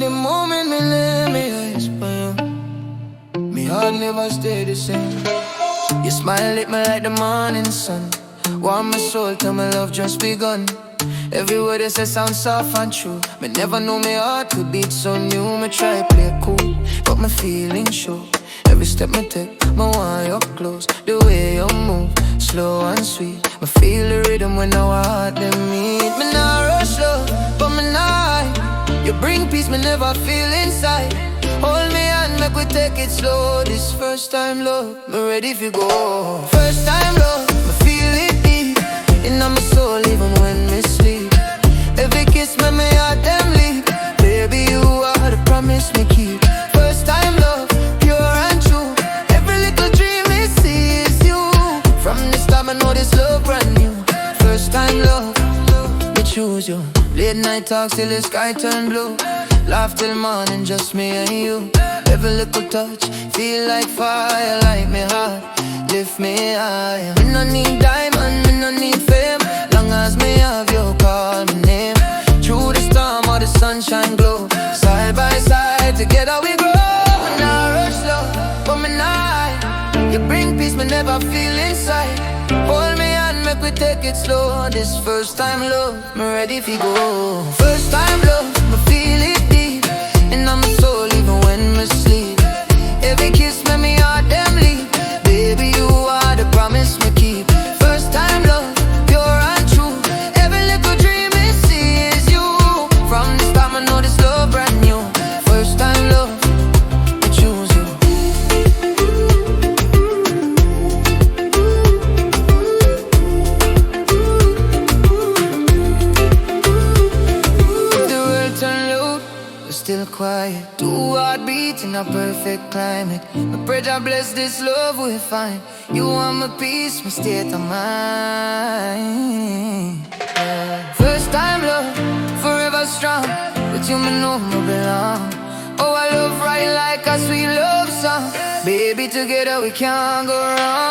the moment me lay me eyes on you, me heart never stay the same. Your smile lit me like the morning sun. Warm my soul till my love just begun. Every word you say sounds soft and true. Me never knew my heart could beat so new. Me try play cool, but my feelings show. Every step me take, me want you close. The way you move, slow and sweet. Me feel the rhythm when our heart them meet. Me not rush love, but me not. You bring peace, me never feel inside. Hold me and make we take it slow. This first time love, me ready for go. First time love, me feel it deep in my soul even when me sleep. Every kiss make me heart them leap. Baby, you are the promise me keep. First time love, pure and true. Every little dream me see is you. From the start I know this love brand new. First time love, me choose you. Late night talks till the sky turn blue. Laugh till morning, just me and you. Every little touch, feel like fire, like me heart, lift me high. Me no need diamond, me no need fame. Long as me have you, call my name. Through the storm or the sunshine glow. Side by side, together we grow. Me not rush love, but me not. You bring peace, me never feel inside. Hold me and make we take it slow. This first time love, me ready for go. First time love, me feel it deep in my soul even when me sleep. Every kiss make me heart them leap. Baby, you are the promise me keep. First time love, pure and true. Every little dream me see is you. From the start I know this love brand new. First time love, I choose you. The world turn loud, we're still quiet. Two heartbeats in a perfect climate. I pray God bless this love we find. You are my peace, my state of mind. Yeah. First time love, forever strong. With you me know me belong. Oh, I love right like a sweet love song. Baby, together we can't go wrong.